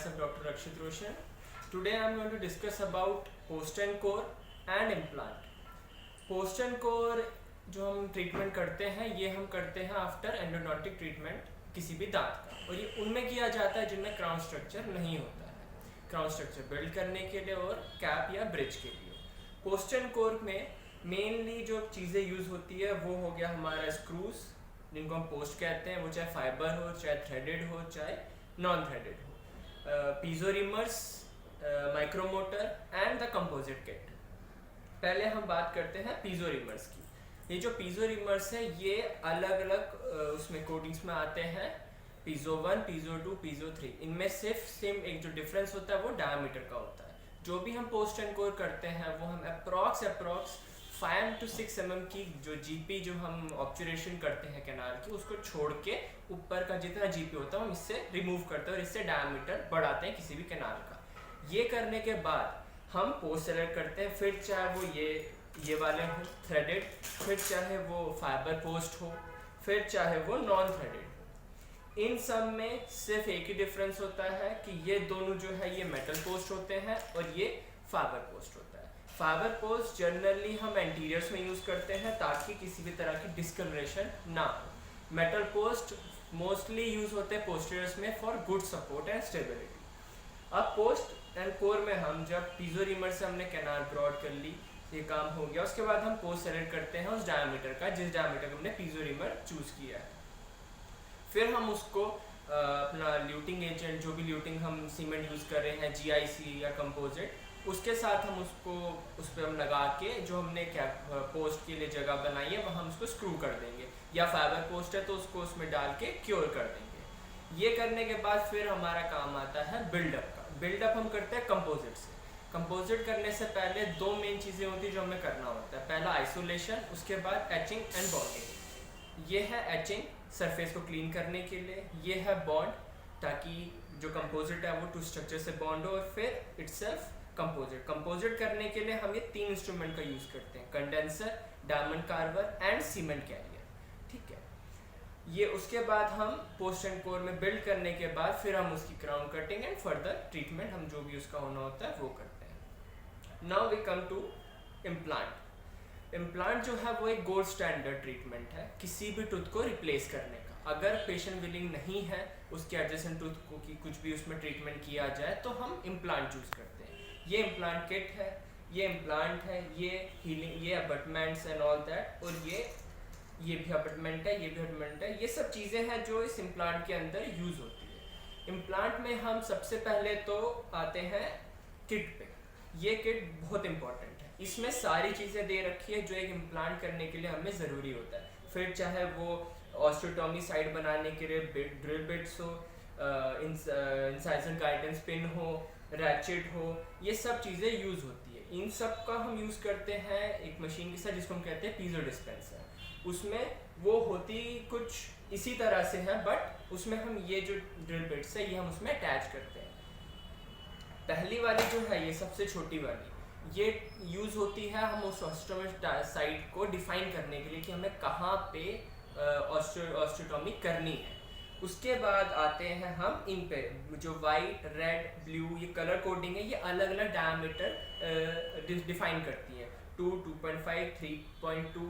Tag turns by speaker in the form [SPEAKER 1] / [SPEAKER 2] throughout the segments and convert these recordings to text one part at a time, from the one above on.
[SPEAKER 1] myself Dr. Rakshit Roshan. Today I am going to discuss about post and core and implant. Post and core जो हम treatment करते हैं ये हम करते हैं आफ्टर एंडोडोंटिक ट्रीटमेंट किसी भी दांत का, और ये उनमें किया जाता है जिनमें क्राउन स्ट्रक्चर नहीं होता है, क्राउन स्ट्रक्चर बिल्ड करने के लिए और कैप या ब्रिज के लिए। पोस्ट एंड कोर में मेनली जो चीज़ें यूज़ होती है वो हो गया हमारा स्क्रूज, जिनको हम पोस्ट कहते हैं, वो चाहे फाइबर हो, चाहे थ्रेडेड हो, चाहे नॉन थ्रेडेड हो, piezo reamers, micromotor and the composite kit. पहले हम बात करते हैं पीजो रिमर्स की। ये जो पीजो रिमर्स है ये अलग अलग उसमें कोटिंग्स में आते हैं, पीजो 1, पीजो 2, पीजो 3। इनमें सिर्फ सेम एक जो डिफरेंस होता है वो डायमीटर का होता है। जो भी हम पोस्ट एंड कोर करते हैं वो हम अप्रॉक्स 5 to 6 mm की जो जीपी जो हम ऑब्चुरेशन करते हैं कैनाल की, उसको छोड़ के ऊपर का जितना जीपी होता है हम इससे रिमूव करते हैं और इससे डायमीटर बढ़ाते हैं किसी भी कैनाल का। ये करने के बाद हम पोस्ट सेलेक्ट करते हैं, फिर चाहे वो ये वाले हो थ्रेडेड, फिर चाहे वो फाइबर पोस्ट हो, फिर चाहे वो नॉन थ्रेडेड हो। इन सब में सिर्फ एक ही डिफरेंस होता है कि ये दोनों जो है ये मेटल पोस्ट होते हैं और ये फाइबर पोस्ट होता है। फाइबर पोस्ट जनरली हम एंटीरियर्स में यूज़ करते हैं ताकि किसी भी तरह की डिस्कलरेशन ना हो। मेटल पोस्ट मोस्टली यूज़ होते हैं पोस्टीरियर्स में for good support and stability. अब पोस्ट एंड कोर में हम जब पीजो रिमर से हमने कैनाल ब्रॉड कर ली, ये काम हो गया, उसके बाद हम पोस्ट सेलेक्ट करते हैं उस डायमीटर का जिस डायमीटर का हमने पीजो रिमर चूज़ किया है। फिर हम उसको अपना ल्यूटिंग एजेंट, जो भी ल्यूटिंग हम सीमेंट यूज़ कर रहे हैं, जीआईसी या कंपोजिट, उसके साथ हम उसको उस पर हम लगा के जो हमने क्या पोस्ट के लिए जगह बनाई है वहाँ हम उसको स्क्रू कर देंगे, या फाइबर पोस्ट है तो उसको उसमें डाल के क्योर कर देंगे। ये करने के बाद फिर हमारा काम आता है बिल्डअप का। बिल्डअप हम करते हैं कंपोजिट से। कंपोजिट करने से पहले दो मेन चीज़ें होती है जो हमें करना होता है। पहला आइसोलेशन, उसके बाद एचिंग एंड बॉन्डिंग। ये है एचिंग, सरफेस को क्लीन करने के लिए, ये है बॉन्ड ताकि जो कंपोजिट है वो टू स्ट्रक्चर से बॉन्ड हो, और फिर इटसेल्फ कंपोजिट। कंपोजिट करने के लिए हम ये 3 इंस्ट्रूमेंट का यूज़ करते हैं, condenser, diamond carver and cement carrier. ठीक है, ये उसके बाद हम पोस्ट एंड कोर में बिल्ड करने के बाद फिर हम उसकी crown cutting and further treatment हम जो भी उसका होना होता है वो करते हैं। Now we come to implant. Implant जो है वो एक गोल्ड स्टैंडर्ड ट्रीटमेंट है किसी भी टूथ को रिप्लेस करने का। अगर पेशेंट विलिंग नहीं है उसके एडजेसेंट टूथ को की कुछ भी उसमें ट्रीटमेंट किया जाए तो हम इम्प्लांट चूज़ करते हैं। ये इम्प्लांट किट है, ये इम्प्लांट है, ये हीलिंग, ये अबटमेंट्स एंड ऑल दैट, और ये भी अबटमेंट है, ये भी अबटमेंट है। ये सब चीज़ें हैं जो इस इम्प्लांट के अंदर यूज़ होती है। इम्प्लांट में हम सबसे पहले तो आते हैं किट पे। ये किट बहुत इंपॉर्टेंट है, इसमें सारी चीज़ें दे रखी है जो एक इम्प्लांट करने के लिए हमें ज़रूरी होता है। फिर चाहे वो ऑस्टियोटॉमी साइट बनाने के लिए ड्रिल बिट्स हो, इंसाइजन गाइडेंस पिन हो, रैचेट हो, ये सब चीज़ें यूज़ होती है। इन सब का हम यूज़ करते हैं एक मशीन के साथ जिसको हम कहते हैं पीजो डिस्पेंसर। उसमें वो होती कुछ इसी तरह से है, बट उसमें हम ये जो ड्रिल बिट्स है ये हम उसमें अटैच करते हैं। पहली वाली जो है ये सबसे छोटी वाली, ये यूज़ होती है हम उस ऑस्टियोटॉमी साइट को डिफाइन करने के लिए कि हमें कहाँ पे ऑस्टियोटॉमी करनी है। उसके बाद आते हैं हम इन पे, जो वाइट, रेड, ब्लू, ये कलर कोडिंग है, ये अलग अलग डायमीटर डिफाइन करती है। 2, 2.5, 3.2,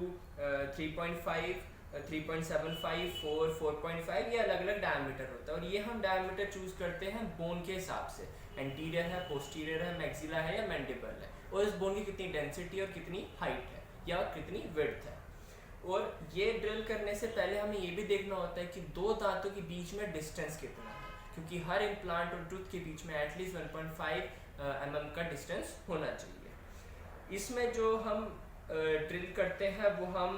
[SPEAKER 1] 3.5, 3.75, 4, 4.5, ये अलग अलग डायमीटर होता है। और ये हम डायमीटर चूज़ करते हैं बोन के हिसाब से, एंटीरियर है, पोस्टीरियर है, मैक्सिला है या मैंडिबल है, और इस बोन की कितनी डेंसिटी और कितनी हाइट है या कितनी विड्थ है। और ये ड्रिल करने से पहले हमें ये भी देखना होता है कि दो दांतों के बीच में डिस्टेंस कितना है, क्योंकि हर इम्प्लांट और टूथ के बीच में एटलीस्ट 1.5 mm का डिस्टेंस होना चाहिए। इसमें जो हम ड्रिल करते हैं वो हम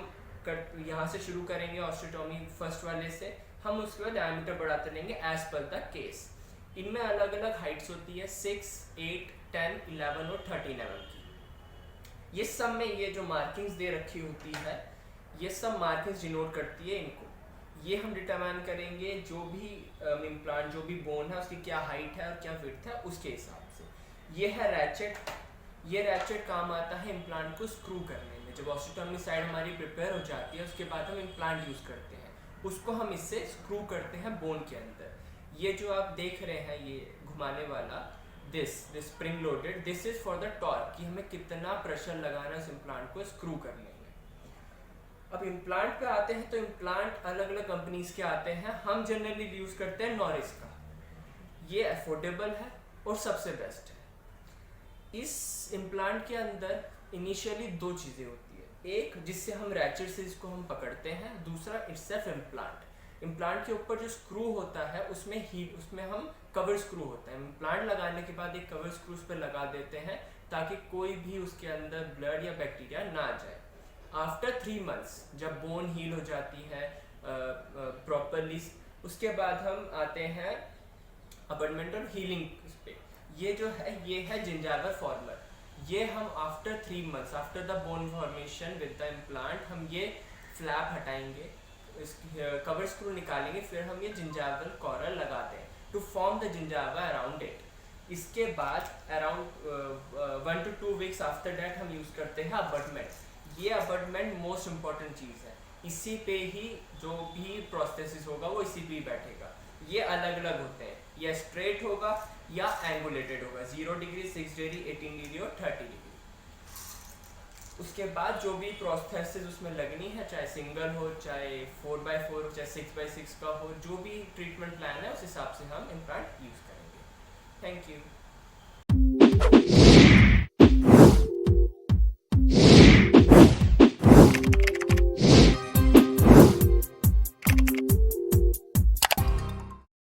[SPEAKER 1] यहाँ से शुरू करेंगे ऑस्टियोटॉमी फर्स्ट वाले से, हम उसके बाद डायमीटर बढ़ाते रहेंगे एज पर द केस। इनमें अलग अलग हाइट्स होती है, 6, 8, 10, 11 और 13 mm की। ये सब में ये जो मार्किंग्स दे रखी होती है, ये सब मार्किंग्स डिनोट करती है इनको। ये हम डिटरमाइन करेंगे जो भी इम्प्लांट, जो भी बोन है उसकी क्या हाइट है और क्या विड्थ है उसके हिसाब से। ये है रैचेट। ये रैचेट काम आता है इम्प्लांट को स्क्रू करने में। जब ऑस्टियोटॉमी साइड हमारी प्रिपेयर हो जाती है उसके बाद हम इम्प्लांट यूज़ करते हैं, उसको हम इससे स्क्रू करते हैं बोन के अंदर। ये जो आप देख रहे हैं ये घुमाने वाला this spring loaded, this is for the torque, कि हमें कितना प्रेशर लगाना है उस इम्प्लांट को स्क्रू करने में। अब इम्प्लांट पे आते हैं, तो इम्प्लांट अलग अलग कंपनीज के आते हैं। हम जनरली यूज करते हैं नॉरिस का, ये अफोर्डेबल है और सबसे बेस्ट है। इस इम्प्लांट के अंदर इनिशियली दो चीज़ें होती है, एक जिससे हम रैचेट से इसको हम पकड़ते हैं, दूसरा इटसेल्फ इम्प्लांट। इम्प्लांट के ऊपर जो स्क्रू होता है उसमें हम कवर स्क्रू होता है, इम्प्लांट लगाने के बाद एक कवर स्क्रू उस पर लगा देते हैं ताकि कोई भी उसके अंदर ब्लड या बैक्टीरिया ना आ जाए। आफ्टर 3 मंथ्स जब बोन हील हो जाती है प्रॉपरली, उसके बाद हम आते हैं अबटमेंट और हीलिंग पे। ये जो है ये है जिंजाइवल फॉर्मर, ये हम after 3 months after the bone formation with the implant हम ये फ्लैप हटाएंगे, कवर स्क्रू निकालेंगे, फिर हम ये जिंजाइवल कॉरल लगाते हैं to form the gingiva around it. इसके बाद around 1 to 2 weeks after that हम यूज़ करते हैं अबटमेंट। ये अबटमेंट मोस्ट इम्पॉर्टेंट चीज़ है, इसी पे ही जो भी प्रोस्थेसिस होगा वो इसी पे ही बैठेगा। ये अलग अलग होते हैं, या स्ट्रेट होगा या एंगुलेटेड होगा, 0 डिग्री, 6 डिग्री, 18 डिग्री और 30 डिग्री। उसके बाद जो भी प्रोस्थेसिस उसमें लगनी है, चाहे सिंगल हो, चाहे 4x4 हो, चाहे 6x6 का हो, जो भी ट्रीटमेंट प्लान है उस हिसाब से हम इम्प्लांट यूज़ करेंगे। Thank you.